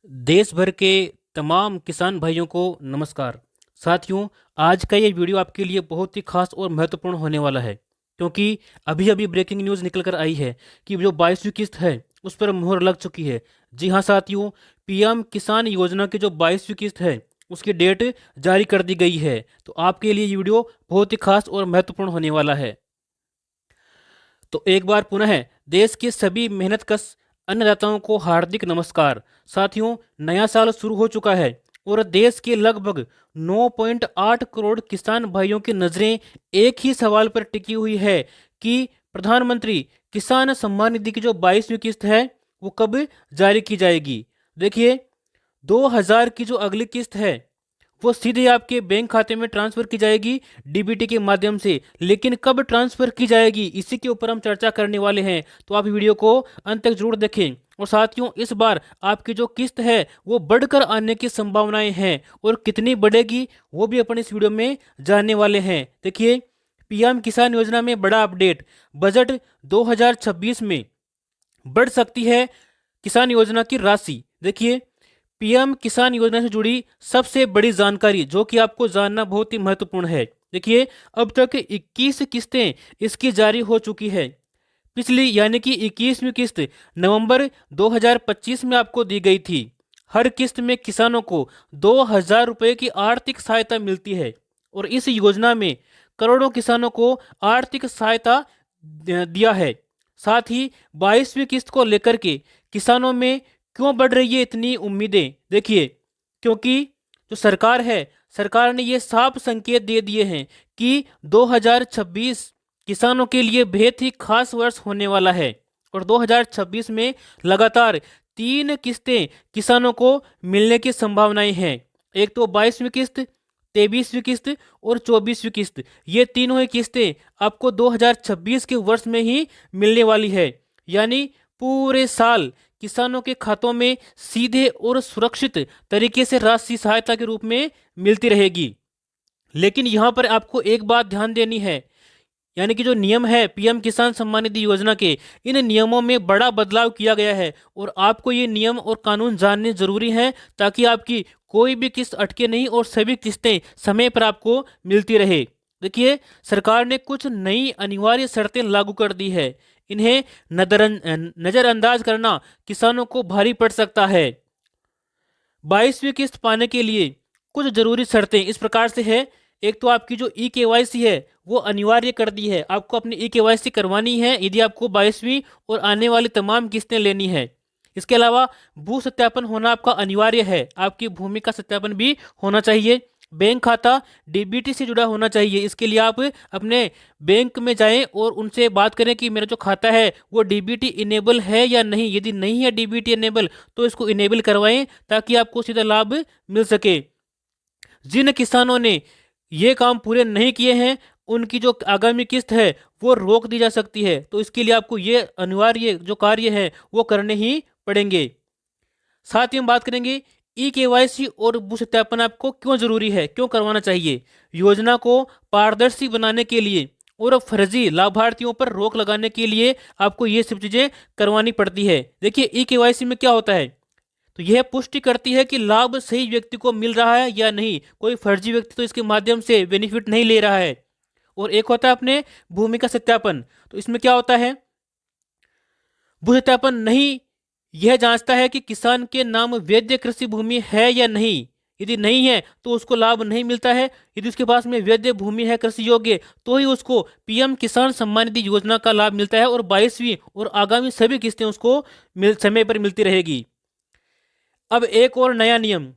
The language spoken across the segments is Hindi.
देश भर के तमाम किसान भाइयों को नमस्कार। साथियों, आज का ये वीडियो आपके लिए बहुत ही खास और महत्वपूर्ण होने वाला है, क्योंकि अभी अभी ब्रेकिंग न्यूज़ निकल कर आई है कि जो 22वीं किस्त है उस पर मुहर लग चुकी है। जी हाँ साथियों, पीएम किसान योजना की जो 22वीं किस्त है उसकी डेट जारी कर दी गई है। तो आपके लिए ये वीडियो बहुत ही खास और महत्वपूर्ण होने वाला है। तो एक बार पुनः देश के सभी मेहनतकश अन्नदाताओं को हार्दिक नमस्कार। साथियों, नया साल शुरू हो चुका है और देश के लगभग 9.8 करोड़ किसान भाइयों की नज़रें एक ही सवाल पर टिकी हुई है कि प्रधानमंत्री किसान सम्मान निधि की जो 22वीं किस्त है वो कब जारी की जाएगी। देखिए, 2000 की जो अगली किस्त है वो सीधे आपके बैंक खाते में ट्रांसफर की जाएगी डीबीटी के माध्यम से। लेकिन कब ट्रांसफर की जाएगी, इसी के ऊपर हम चर्चा करने वाले हैं। तो आप वीडियो को अंत तक जरूर देखें। और साथियों, इस बार आपकी जो किस्त है वो बढ़कर आने की संभावनाएं हैं, और कितनी बढ़ेगी वो भी अपन इस वीडियो में जानने वाले हैं। देखिए, पीएम किसान योजना में बड़ा अपडेट। बजट 2026 में बढ़ सकती है किसान योजना की राशि। देखिए, पीएम किसान योजना से जुड़ी सबसे बड़ी जानकारी जो कि आपको जानना बहुत ही महत्वपूर्ण है। देखिए, अब तक 21 किस्तें इसकी जारी हो चुकी है। पिछली यानी कि 21वीं किस्त नवंबर 2025 में आपको दी गई थी। हर किस्त में किसानों को 2000 रुपये की आर्थिक सहायता मिलती है, और इस योजना में करोड़ों किसानों को आर्थिक सहायता दिया है। साथ ही 22वीं किस्त को लेकर के किसानों में क्यों बढ़ रही है इतनी उम्मीदें। देखिए, क्योंकि जो सरकार है, सरकार ने ये साफ संकेत दे दिए हैं कि 2026 किसानों के लिए बेहद ही खास वर्ष होने वाला है। और 2026 में लगातार 3 किस्तें किसानों को मिलने की संभावनाएं हैं। एक तो 22वीं किस्त, 23वीं किस्त और 24वीं किस्त। ये तीनों ही किस्तें आपको 2026 के वर्ष में ही मिलने वाली है। यानी पूरे साल किसानों के खातों में सीधे और सुरक्षित तरीके से राशि सहायता के रूप में मिलती रहेगी। लेकिन यहाँ पर आपको एक बात ध्यान देनी है, यानी कि जो नियम है पीएम किसान सम्मान निधि योजना के, इन नियमों में बड़ा बदलाव किया गया है। और आपको ये नियम और कानून जानने जरूरी हैं, ताकि आपकी कोई भी किस्त अटके नहीं और सभी किस्तें समय पर आपको मिलती रहे। देखिए, सरकार ने कुछ नई अनिवार्य शर्तें लागू कर दी है। इन्हें नजरअंदाज करना किसानों को भारी पड़ सकता है। 22वीं किस्त पाने के लिए कुछ जरूरी शर्तें इस प्रकार से है। एक तो आपकी जो ई केवाईसी है वो अनिवार्य कर दी है। आपको अपनी ई केवाईसी करवानी है यदि आपको 22वीं और आने वाली तमाम किस्तें लेनी है। इसके अलावा भू सत्यापन होना आपका अनिवार्य है। आपकी भूमि का सत्यापन भी होना चाहिए। बैंक खाता डीबीटी से जुड़ा होना चाहिए। इसके लिए आप अपने बैंक में जाएं और उनसे बात करें कि मेरा जो खाता है वो डीबीटी इनेबल है या नहीं। यदि नहीं है डीबीटी इनेबल तो इसको इनेबल करवाएं, ताकि आपको सीधा लाभ मिल सके। जिन किसानों ने ये काम पूरे नहीं किए हैं, उनकी जो आगामी किस्त है वो रोक दी जा सकती है। तो इसके लिए आपको ये अनिवार्य जो कार्य है वो करने ही पड़ेंगे। साथ ही हम बात करेंगे ई केवाईसी और भू सत्यापन आपको क्यों जरूरी है, क्यों करवाना चाहिए। योजना को पारदर्शी बनाने के लिए और फर्जी लाभार्थियों पर रोक लगाने के लिए आपको ये सब चीजें करवानी पड़ती है। देखिए, ई केवाईसी में क्या होता है, तो यह पुष्टि करती है कि लाभ सही व्यक्ति को मिल रहा है या नहीं। कोई फर्जी व्यक्ति तो इसके माध्यम से बेनिफिट नहीं ले रहा है। और एक होता है अपने भूमि का सत्यापन। तो इसमें क्या होता है, भू सत्यापन नहीं, यह जांचता है कि किसान के नाम वैध कृषि भूमि है या नहीं। यदि नहीं है तो उसको लाभ नहीं मिलता है। यदि उसके पास में वैध भूमि है कृषि योग्य, तो ही उसको पीएम किसान सम्मान निधि योजना का लाभ मिलता है, और 22वीं और आगामी सभी किस्तें उसको समय पर मिलती रहेगी। अब एक और नया नियम,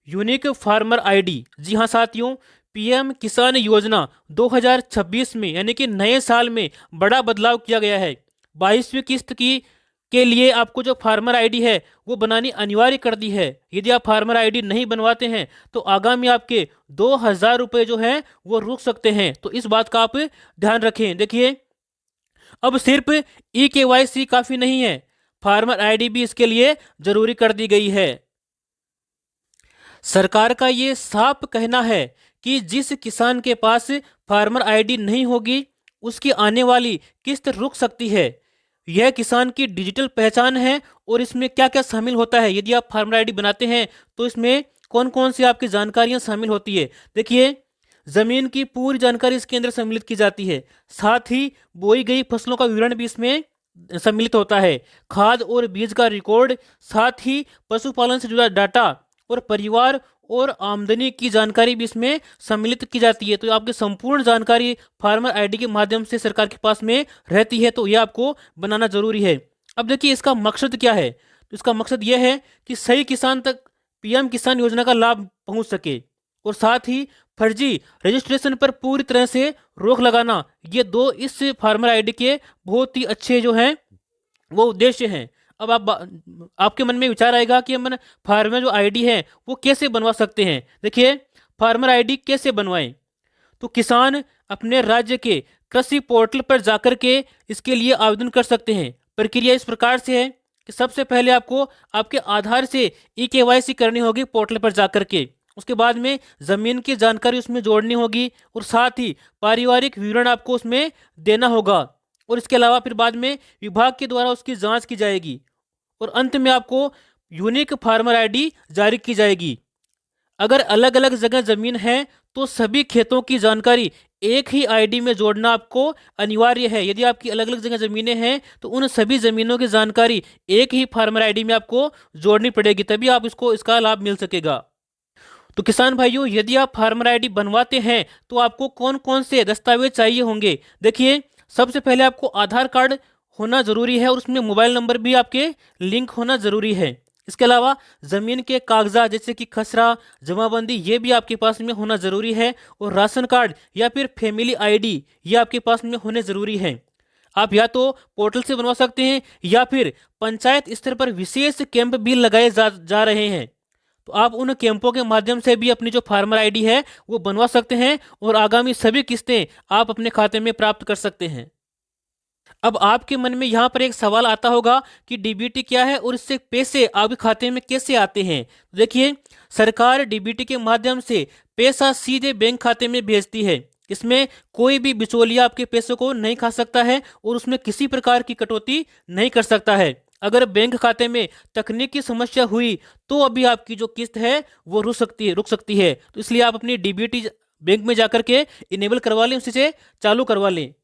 यूनिक फार्मर आईडी। जी हाँ साथियों, पीएम किसान योजना 2026 में यानी कि नए साल में बड़ा बदलाव किया गया है। 22वीं किस्त की के लिए आपको जो फार्मर आईडी है वो बनानी अनिवार्य कर दी है। यदि आप फार्मर आईडी नहीं बनवाते हैं तो आगामी आपके 2000 रुपये जो हैं वो रुक सकते हैं। तो इस बात का आप ध्यान रखें। देखिए, अब सिर्फ ई केवाईसी काफी नहीं है, फार्मर आईडी भी इसके लिए जरूरी कर दी गई है। सरकार का ये साफ कहना है कि जिस किसान के पास फार्मर आईडी नहीं होगी उसकी आने वाली किस्त रुक सकती है। यह किसान की डिजिटल पहचान है और इसमें क्या क्या शामिल होता है। यदि आप फार्मर आईडी बनाते हैं तो इसमें कौन कौन सी आपकी जानकारियां शामिल होती है। देखिए, जमीन की पूरी जानकारी इसके अंदर सम्मिलित की जाती है। साथ ही बोई गई फसलों का विवरण भी इसमें सम्मिलित होता है। खाद और बीज का रिकॉर्ड, साथ ही पशुपालन से जुड़ा डाटा और परिवार और आमदनी की जानकारी भी इसमें सम्मिलित की जाती है। तो आपकी संपूर्ण जानकारी फार्मर आईडी के माध्यम से सरकार के पास में रहती है, तो यह आपको बनाना जरूरी है। अब देखिए, इसका मकसद क्या है। तो इसका मकसद यह है कि सही किसान तक पीएम किसान योजना का लाभ पहुंच सके, और साथ ही फर्जी रजिस्ट्रेशन पर पूरी तरह से रोक लगाना। ये दो इस फार्मर आईडी के बहुत ही अच्छे जो हैं वो उद्देश्य हैं। अब आपके मन में विचार आएगा कि हम फार्मर जो आईडी है वो कैसे बनवा सकते हैं। देखिए, फार्मर आईडी कैसे बनवाएं। तो किसान अपने राज्य के कृषि पोर्टल पर जाकर के इसके लिए आवेदन कर सकते हैं। प्रक्रिया इस प्रकार से है कि सबसे पहले आपको आपके आधार से केवाईसी करनी होगी पोर्टल पर जाकर के। उसके बाद में ज़मीन की जानकारी उसमें जोड़नी होगी, और साथ ही पारिवारिक विवरण आपको उसमें देना होगा। और इसके अलावा फिर बाद में विभाग के द्वारा उसकी जांच की जाएगी, और अंत में आपको यूनिक फार्मर आईडी जारी की जाएगी। अगर अलग अलग जगह जमीन है तो सभी खेतों की जानकारी एक ही आईडी में जोड़ना आपको अनिवार्य है। यदि आपकी अलग अलग जगह जमीनें हैं तो उन सभी जमीनों की जानकारी एक ही फार्मर आईडी में आपको जोड़नी पड़ेगी, तभी आप इसका लाभ मिल सकेगा। तो किसान भाइयों, यदि आप फार्मर आईडी बनवाते हैं तो आपको कौन कौन से दस्तावेज चाहिए होंगे। देखिए, सबसे पहले आपको आधार कार्ड होना जरूरी है, और उसमें मोबाइल नंबर भी आपके लिंक होना जरूरी है। इसके अलावा ज़मीन के कागजात जैसे कि खसरा, जमाबंदी, ये भी आपके पास में होना ज़रूरी है। और राशन कार्ड या फिर फैमिली आईडी ये आपके पास में होने ज़रूरी है। आप या तो पोर्टल से बनवा सकते हैं, या फिर पंचायत स्तर पर विशेष कैंप भी लगाए जा रहे हैं। तो आप उन कैंपों के माध्यम से भी अपनी जो फार्मर आईडी है वो बनवा सकते हैं, और आगामी सभी किस्तें आप अपने खाते में प्राप्त कर सकते हैं। अब आपके मन में यहाँ पर एक सवाल आता होगा कि डीबीटी क्या है और इससे पैसे आपके खाते में कैसे आते हैं। देखिए, सरकार डीबीटी के माध्यम से पैसा सीधे बैंक खाते में भेजती है। इसमें कोई भी बिचौलिया आपके पैसों को नहीं खा सकता है, और उसमें किसी प्रकार की कटौती नहीं कर सकता है। अगर बैंक खाते में तकनीकी समस्या हुई तो अभी आपकी जो किस्त है वो रुक सकती है। तो इसलिए आप अपनी डीबीटी बैंक में जाकर के इनेबल करवा लें, उसी से चालू करवा लें।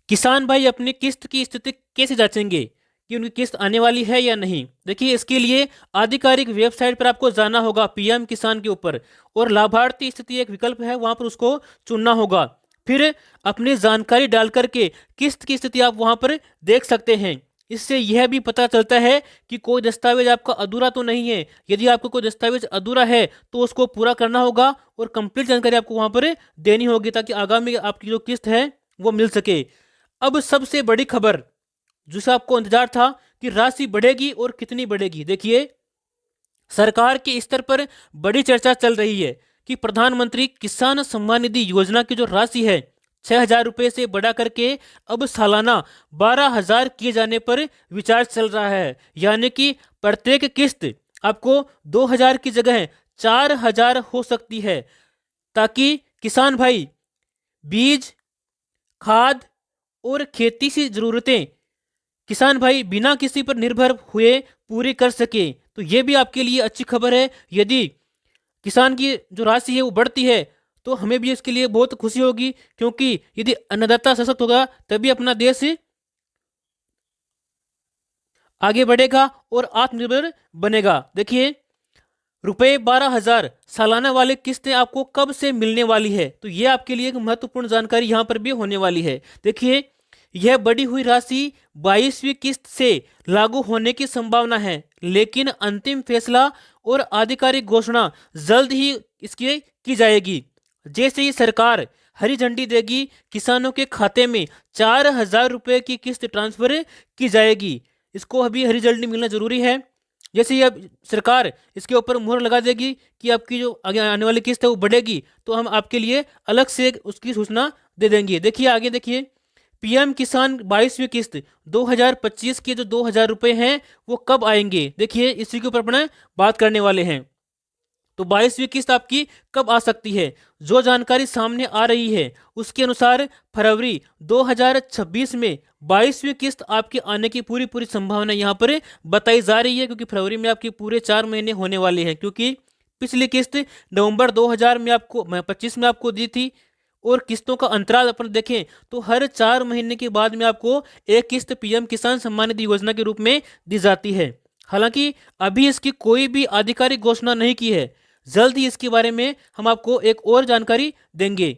किसान भाई अपनी किस्त की स्थिति कैसे जांचेंगे कि उनकी किस्त आने वाली है या नहीं। देखिए, इसके लिए आधिकारिक वेबसाइट पर आपको जाना होगा पीएम किसान के ऊपर, और लाभार्थी स्थिति एक विकल्प है, वहां पर उसको चुनना होगा। फिर अपनी जानकारी डाल करके किस्त की स्थिति आप वहां पर देख सकते हैं। इससे यह भी पता चलता है कि कोई दस्तावेज आपका अधूरा तो नहीं है। यदि आपको कोई दस्तावेज अधूरा है तो उसको पूरा करना होगा, और कंप्लीट जानकारी आपको वहां पर देनी होगी, ताकि आगामी आपकी जो किस्त है वो मिल सके। अब सबसे बड़ी खबर जिसे आपको इंतजार था कि राशि बढ़ेगी और कितनी बढ़ेगी। देखिए, सरकार के स्तर पर बड़ी चर्चा चल रही है कि प्रधानमंत्री किसान सम्मान निधि योजना की जो राशि है 6,000 रुपये से बढ़ा करके अब सालाना 12,000 किए जाने पर विचार चल रहा है। यानी कि प्रत्येक किस्त आपको 2,000 की जगह 4,000 हो सकती है, ताकि किसान भाई बीज, खाद और खेती की जरूरतें किसान भाई बिना किसी पर निर्भर हुए पूरी कर सके। तो ये भी आपके लिए अच्छी खबर है। यदि किसान की जो राशि है वो बढ़ती है तो हमें भी इसके लिए बहुत खुशी होगी, क्योंकि यदि अन्नदाता सशक्त होगा तभी अपना देश आगे बढ़ेगा और आत्मनिर्भर बनेगा। देखिए, रुपये 12,000 सालाना वाली किस्तें आपको कब से मिलने वाली है, तो ये आपके लिए एक महत्वपूर्ण जानकारी यहाँ पर भी होने वाली है। देखिए, यह बढ़ी हुई राशि 22वीं किस्त से लागू होने की संभावना है, लेकिन अंतिम फैसला और आधिकारिक घोषणा जल्द ही इसकी की जाएगी। जैसे ही सरकार हरी झंडी देगी, किसानों के खाते में 4,000 रुपये की किस्त ट्रांसफर की जाएगी। इसको अभी हरी झंडी मिलना जरूरी है। जैसे ही अब सरकार इसके ऊपर मुहर लगा देगी कि आपकी जो आगे आने वाली किस्त है वो बढ़ेगी, तो हम आपके लिए अलग से उसकी सूचना दे देंगे। देखिए आगे देखिए, पीएम किसान 22वीं किस्त 2025 के जो 2,000 रुपये हैं वो कब आएंगे। देखिए, इसी के ऊपर अपना बात करने वाले हैं। तो 22वीं किस्त आपकी कब आ सकती है? जो जानकारी सामने आ रही है उसके अनुसार फरवरी 2026 में 22वीं किस्त आपकी आने की पूरी पूरी संभावना यहाँ पर बताई जा रही है, क्योंकि फरवरी में आपके पूरे 4 महीने होने वाले हैं, क्योंकि पिछली किस्त नवंबर 2000 में आपको 25 में आपको दी थी। और किस्तों का अंतराल अपन देखें तो हर 4 महीने के बाद में आपको एक किस्त पीएम किसान सम्मान निधि योजना के रूप में दी जाती है। हालांकि अभी इसकी कोई भी आधिकारिक घोषणा नहीं की है, जल्द ही इसके बारे में हम आपको एक और जानकारी देंगे।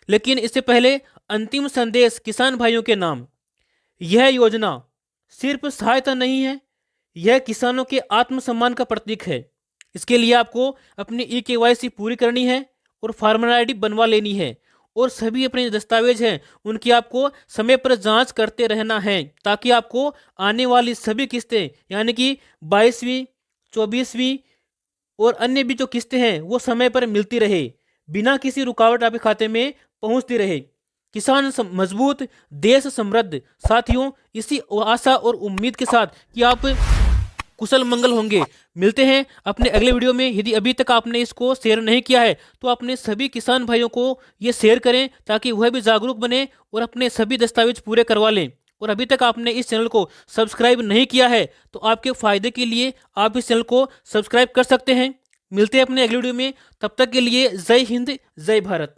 लेकिन इससे पहले अंतिम संदेश किसान भाइयों के नाम, यह योजना सिर्फ सहायता नहीं है, यह किसानों के आत्मसम्मान का प्रतीक है। इसके लिए आपको अपनी EKYC पूरी करनी है और फार्मर ID बनवा लेनी है, और सभी अपने दस्तावेज हैं उनकी आपको समय पर जांच करते रहना है, ताकि आपको आने वाली सभी किस्तें यानी कि 22वीं, 24वीं और अन्य भी जो किस्तें हैं वो समय पर मिलती रहे, बिना किसी रुकावट आपके खाते में पहुंचती रहे। किसान मजबूत, देश समृद्ध। साथियों, इसी आशा और उम्मीद के साथ कि आप कुशल मंगल होंगे, मिलते हैं अपने अगले वीडियो में। यदि अभी तक आपने इसको शेयर नहीं किया है तो अपने सभी किसान भाइयों को ये शेयर करें, ताकि वह भी जागरूक बने और अपने सभी दस्तावेज पूरे करवा लें। और अभी तक आपने इस चैनल को सब्सक्राइब नहीं किया है तो आपके फायदे के लिए आप इस चैनल को सब्सक्राइब कर सकते हैं। मिलते हैं अपने अगले वीडियो में, तब तक के लिए जय हिंद, जय भारत।